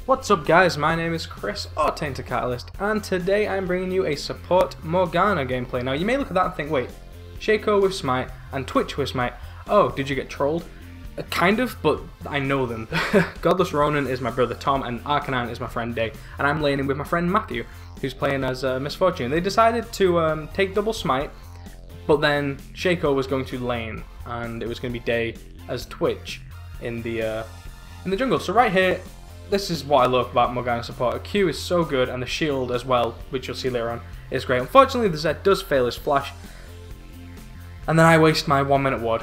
What's up guys, my name is Chris, or TaintedCatalyst, and today I'm bringing you a support Morgana gameplay. Now you may look at that and think, wait, Shaco with Smite and Twitch with Smite, oh, did you get trolled? Kind of, but I know them. Godless Ronin is my brother Tom, and Arcanine is my friend Day, and I'm laning with my friend Matthew, who's playing as Misfortune. They decided to take double Smite, but then Shaco was going to lane, and it was going to be Day as Twitch in the jungle. So right here, this is what I love about Morgana support. Her Q is so good, and the shield as well, which you'll see later on, is great. Unfortunately, the Zed does fail his flash, and then I waste my 1 minute ward.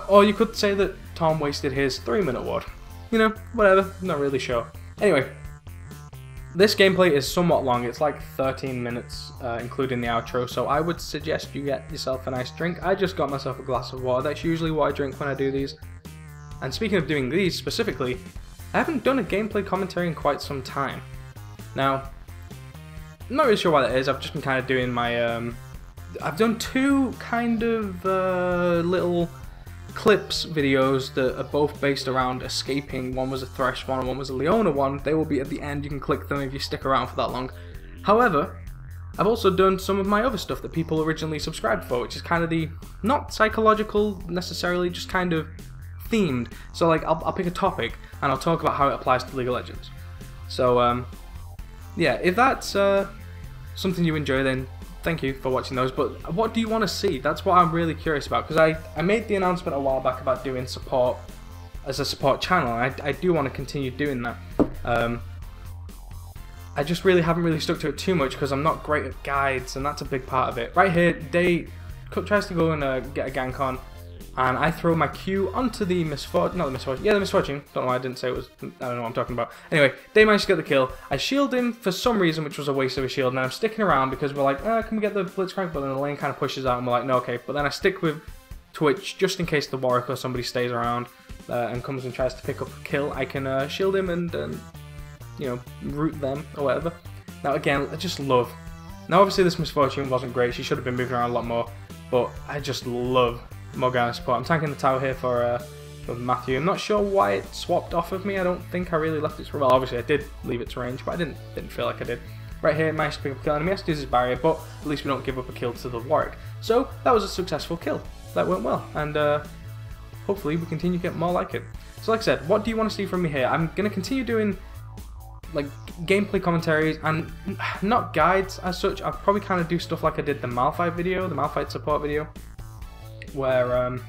Or you could say that Tom wasted his 3 minute ward. You know, whatever, not really sure. Anyway, this gameplay is somewhat long. It's like 13 minutes, including the outro, so I would suggest you get yourself a nice drink. I just got myself a glass of water. That's usually what I drink when I do these. And speaking of doing these specifically, I haven't done a gameplay commentary in quite some time. Now, I'm not really sure why that is. I've just been kind of doing my, I've done two kind of little clips videos that are both based around escaping. One was a Thresh one and one was a Leona one. They will be at the end. You can click them if you stick around for that long. However, I've also done some of my other stuff that people originally subscribed for, which is kind of the, not psychological necessarily, just kind of themed. So like I'll pick a topic and I'll talk about how it applies to League of Legends. So yeah, if that's something you enjoy, then thank you for watching those. But what do you want to see? That's what I'm really curious about, because I made the announcement a while back about doing support as a support channel, and I do want to continue doing that. I just really haven't really stuck to it too much because I'm not great at guides, and that's a big part of it. Right here, Day tries to go and get a gank on, and I throw my Q onto the Misfortune, not the Misfortune, yeah, the Misfortune. Don't know why I didn't say it was, I don't know what I'm talking about. Anyway, Day managed to get the kill. I shield him for some reason, which was a waste of a shield, and I'm sticking around because we're like, can we get the Blitzcrank? But then the lane kind of pushes out, and we're like, no, okay. But then I stick with Twitch, just in case the Warwick or somebody stays around and comes and tries to pick up a kill. I can shield him and, you know, root them or whatever. Now again, I just love, now obviously this Misfortune wasn't great, she should have been moving around a lot more, but I just love Morgana support. I'm tanking the tower here for Matthew. I'm not sure why it swapped off of me. I don't think I really left its, well, obviously I did leave its range, but I didn't feel like I did. Right here, managed to pick up a kill, and he has to use his barrier, but at least we don't give up a kill to the Warwick. So that was a successful kill. That went well, and hopefully we continue to get more like it. So like I said, what do you want to see from me here? I'm going to continue doing like gameplay commentaries and not guides as such. I'll probably kind of do stuff like I did the Malphite video, the Malphite support video, where I'm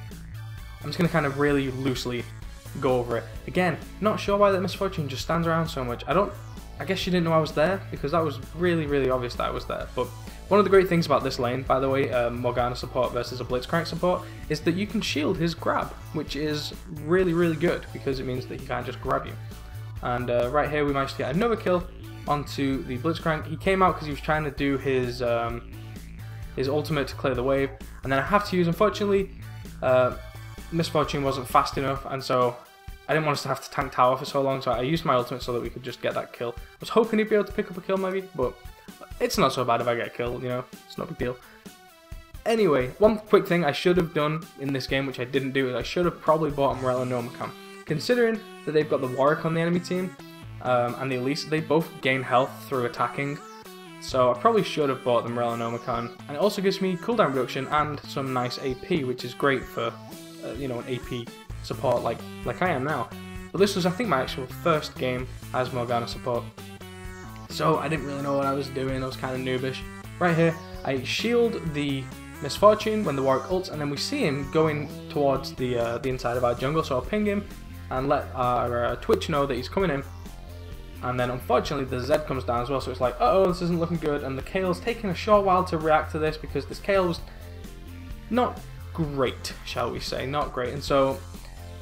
just going to kind of really loosely go over it. Again, not sure why that Misfortune just stands around so much. I guess she didn't know I was there, because that was really, really obvious that I was there. But one of the great things about this lane, by the way, Morgana support versus a Blitzcrank support, is that you can shield his grab, which is really, really good, because it means that he can't just grab you. And right here we managed to get another kill onto the Blitzcrank. He came out because he was trying to do his ultimate to clear the wave, and then I have to use, unfortunately, Misfortune wasn't fast enough, and so I didn't want us to have to tank tower for so long, so I used my ultimate so that we could just get that kill. I was hoping he'd be able to pick up a kill maybe, but it's not so bad if I get a kill, you know, it's not a big deal. Anyway, one quick thing I should have done in this game, which I didn't do, is I should have probably bought Umbrella Nomicon. Considering that they've got the Warwick on the enemy team, and the Elise, they both gain health through attacking, so I probably should have bought the Umbrella Nomicon. And it also gives me cooldown reduction and some nice AP, which is great for, you know, an AP support like I am now. But this was, I think, my actual first game as Morgana support, so I didn't really know what I was doing. I was kind of noobish. Right here, I shield the Misfortune when the Warwick ults, and then we see him going towards the inside of our jungle, so I'll ping him and let our Twitch know that he's coming in. And then unfortunately the Zed comes down as well, so it's like, uh-oh, this isn't looking good, and the Kale's taking a short while to react to this, because this Kale was not great, shall we say, not great. And so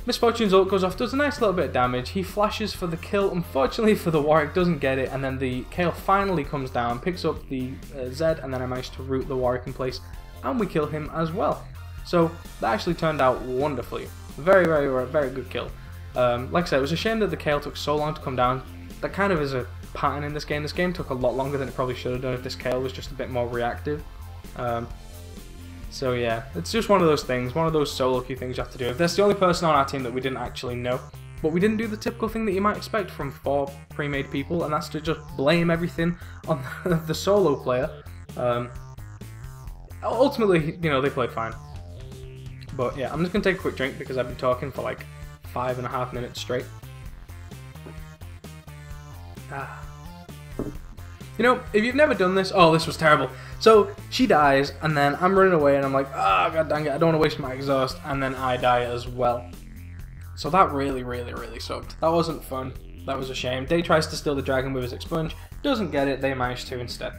Misfortune's ult goes off, does a nice little bit of damage, he flashes for the kill, unfortunately for the Warwick, doesn't get it, and then the Kale finally comes down, picks up the Zed, and then I managed to root the Warwick in place, and we kill him as well. So that actually turned out wonderfully. Very, very, very good kill. Like I said, it was a shame that the Kale took so long to come down. That kind of is a pattern in this game. This game took a lot longer than it probably should have done if this Kale was just a bit more reactive. So yeah, it's just one of those things, one of those solo queue things you have to do. If that's the only person on our team that we didn't actually know, but we didn't do the typical thing that you might expect from 4 pre-made people, and that's to just blame everything on the solo player. Ultimately, you know, they played fine. But yeah, I'm just gonna take a quick drink because I've been talking for like 5.5 minutes straight. You know, if you've never done this, oh, this was terrible. So she dies, and then I'm running away, and I'm like, oh, god dang it, I don't want to waste my exhaust, and then I die as well. So that really, really, really sucked. That wasn't fun. That was a shame. Day tries to steal the dragon with his expunge, doesn't get it, they manage to instead.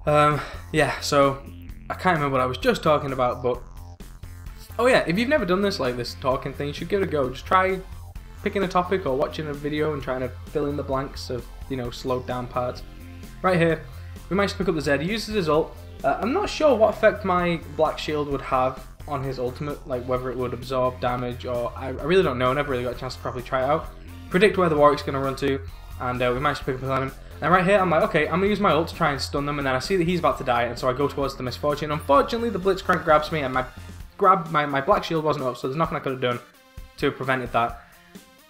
Yeah, so I can't remember what I was just talking about, but oh yeah, if you've never done this, like this talking thing, you should give it a go. Just try picking a topic or watching a video and trying to fill in the blanks of, you know, slowed down parts. Right here, we managed to pick up the Z. He uses his ult. I'm not sure what effect my black shield would have on his ultimate, like whether it would absorb damage or I really don't know. I never really got a chance to properly try it out. Predict where the Warwick's going to run to, and we managed to pick up on him. And right here, I'm like, okay, I'm going to use my ult to try and stun them, and then I see that he's about to die, and so I go towards the Misfortune. Unfortunately, the Blitzcrank grabs me, and my black shield wasn't up, so there's nothing I could have done to have prevented that.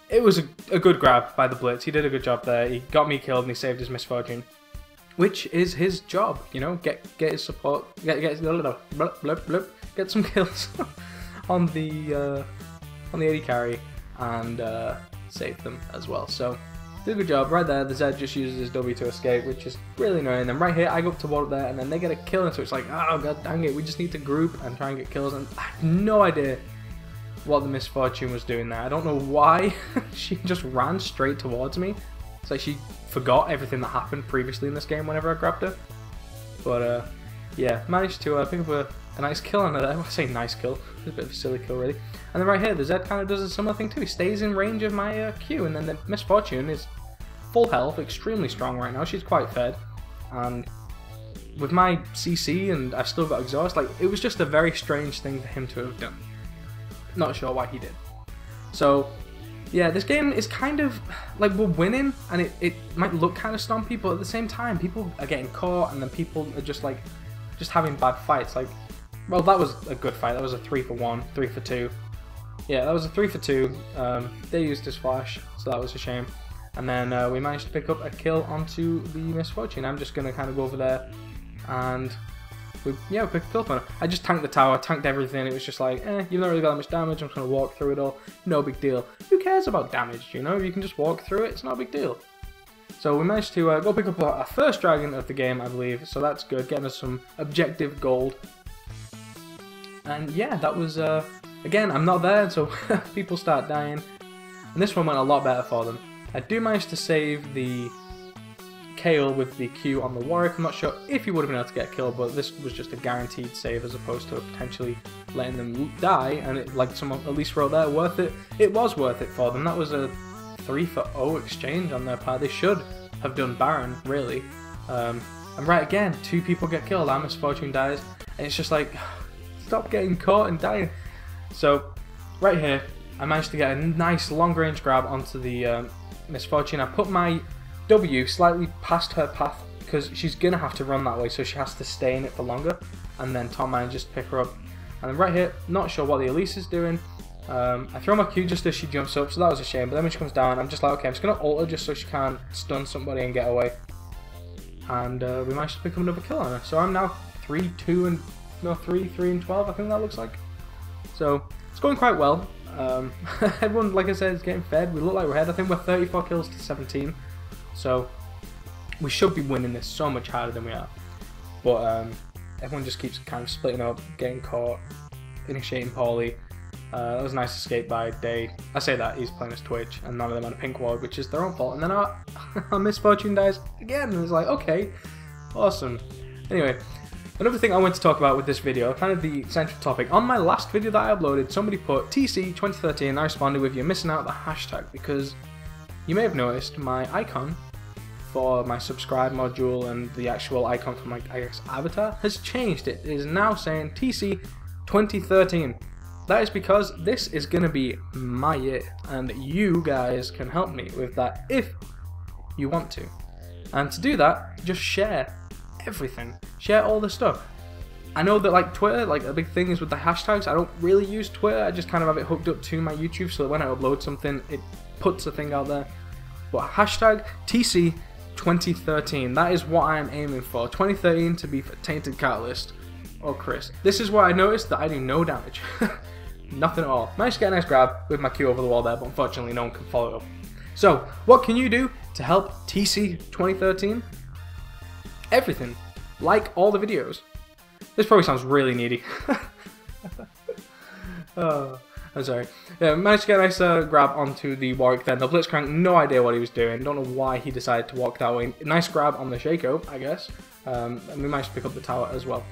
It was a good grab by the Blitz. He did a good job there. He got me killed, and he saved his Misfortune, which is his job, you know, get his support, get some kills on the AD carry and save them as well. So did a good job right there. The Zed just uses his W to escape, which is really annoying. And then right here, I go up to ward there, and then they get a kill, and so it's like, oh god dang it, we just need to group and try and get kills. And I have no idea what the Misfortune was doing there. I don't know why she just ran straight towards me. It's like she forgot everything that happened previously in this game whenever I grabbed her. But yeah, managed to pick up a nice kill on her there. I say nice kill, it's a bit of a silly kill really. And then right here, the Zed kind of does a similar thing too. He stays in range of my Q, and then the Misfortune is full health, extremely strong right now. She's quite fed, and with my CC and I've still got exhaust, like it was just a very strange thing for him to have done. Not sure why he did. So yeah, this game is kind of like we're winning, and it might look kind of stompy, but at the same time, people are getting caught, and then people are just having bad fights. Like, well, that was a good fight. That was a 3-for-1, 3-for-2. Yeah, that was a 3-for-2. They used his flash, so that was a shame. And then we managed to pick up a kill onto the Misfortune. I'm just gonna kind of go over there, and we picked a kill up on it. I just tanked the tower, tanked everything. It was just like, you've not really got that much damage. I'm just gonna walk through it all. No big deal. Who cares about damage? You know, if you can just walk through it, it's not a big deal. So we managed to go pick up our first dragon of the game, I believe. So that's good, getting us some objective gold. And yeah, that was again, I'm not there, so people start dying. And this one went a lot better for them. I do manage to save the Kale with the Q on the Warwick. I'm not sure if he would have been able to get a kill, but this was just a guaranteed save as opposed to potentially letting them die. And it, like someone at least wrote there, worth it. It was worth it for them. That was a 3-for-0 exchange on their part. They should have done Baron, really. And right again, 2 people get killed, our Misfortune dies, and it's just like, stop getting caught and dying. So right here, I managed to get a nice long range grab onto the Misfortune. I put my W slightly past her path because she's gonna have to run that way, so she has to stay in it for longer. And then Tom manages to pick her up. And then right here, not sure what the Elise is doing. I throw my Q just as she jumps up, so that was a shame. But then when she comes down, I'm just like, okay, I'm just gonna ult her just so she can't stun somebody and get away. And we managed to pick up another kill on her. So I'm now 3-2 and no 3-3-12. I think that looks like. So it's going quite well. Everyone, like I said, is getting fed. We look like we're ahead. I think we're 34 kills to 17. So we should be winning this so much harder than we are. But everyone just keeps kind of splitting up, getting caught, initiating poorly. That was a nice escape by Day. I say that, he's playing his Twitch, and none of them had a pink ward, which is their own fault. And then our Misfortune dies again, and it's like, okay, awesome. Anyway, another thing I want to talk about with this video, kind of the central topic. On my last video that I uploaded, somebody put TC 2013, and I responded with, you're missing out the hashtag, because you may have noticed my icon for my subscribe module and the actual icon for my, I guess, avatar has changed. It is now saying TC 2013. That is because this is going to be my year, and you guys can help me with that if you want to. And to do that, just share everything. Share all the stuff. I know that like Twitter, like a big thing is with the hashtags. I don't really use Twitter. I just kind of have it hooked up to my YouTube so that when I upload something, it puts a thing out there. But hashtag TC 2013. That is what I am aiming for. 2013 to be for TaintedCatalyst or Chris. This is where I noticed that I do no damage. Nothing at all. Managed to get a nice grab with my Q over the wall there, but unfortunately no one can follow it up. So, what can you do to help TC 2013? Everything. Like all the videos. This probably sounds really needy. Oh, I'm sorry. Yeah, managed to get a nice grab onto the Warwick then. The Blitzcrank, no idea what he was doing. Don't know why he decided to walk that way. Nice grab on the Shaco, I guess. And we managed to pick up the tower as well.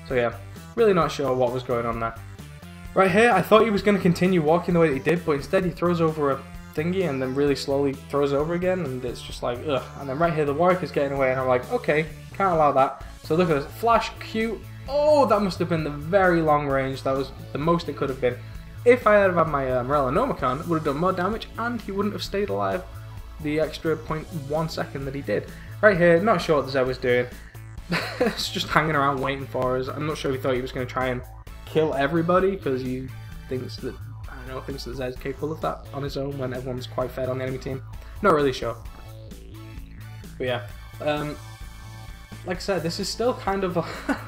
So yeah, really not sure what was going on there. Right here, I thought he was going to continue walking the way that he did, but instead he throws over a thingy and then really slowly throws over again, and it's just like, ugh. And then right here, the Warwick is getting away, and I'm like, okay, can't allow that. So look at this, flash Q. Oh, that must have been the very long range. That was the most it could have been. If I had had my Morgana, it would have done more damage, and he wouldn't have stayed alive the extra 0.1 second that he did. Right here, not sure what the Zed was doing. It's just hanging around waiting for us. I'm not sure if he thought he was going to try and kill everybody, because he thinks that, I don't know, thinks that Zed's capable of that on his own when everyone's quite fed on the enemy team. Not really sure. But yeah. Like I said, this is still kind of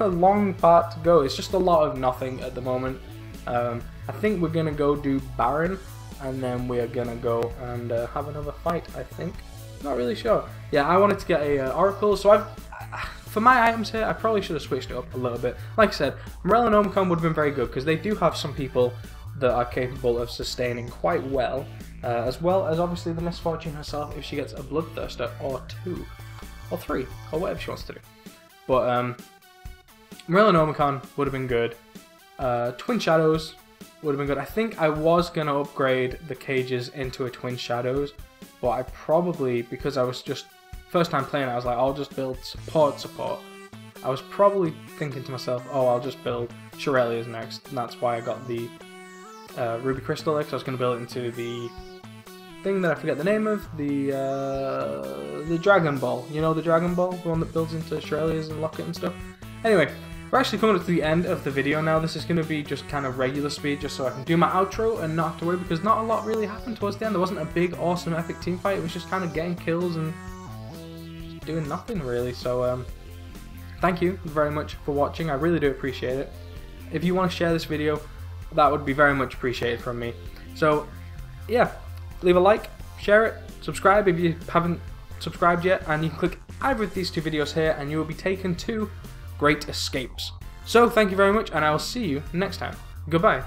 a long part to go. It's just a lot of nothing at the moment. I think we're going to go do Baron, and then we are going to go and have another fight, I think. Not really sure. Yeah, I wanted to get a Oracle, so for my items here, I probably should have switched it up a little bit. Like I said, Morella and Omicron would have been very good, because they do have some people that are capable of sustaining quite well as obviously the Misfortune herself if she gets a Bloodthirster or 2. Or 3, or whatever she wants to do. But Morella and Omicron would have been good. Twin Shadows would have been good. I think I was going to upgrade the cages into a Twin Shadows, but I probably, because I was just first time playing it, I was like, I'll just build support. I was probably thinking to myself, oh, I'll just build Shirelia's next, and that's why I got the Ruby Crystal there, because I was going to build it into the thing that I forget the name of, the Dragon Ball. You know the Dragon Ball? The one that builds into Shirelia's and Locket and stuff? Anyway, we're actually coming up to the end of the video now. This is going to be just kind of regular speed, just so I can do my outro and not have to worry, because not a lot really happened towards the end. There wasn't a big, awesome, epic team fight. It was just kind of getting kills and just doing nothing, really. So, thank you very much for watching. I really do appreciate it. If you want to share this video, that would be very much appreciated from me. So, yeah. Leave a like, share it, subscribe if you haven't subscribed yet, and you can click either of these two videos here and you will be taken to Great Escapes. So thank you very much, and I will see you next time. Goodbye.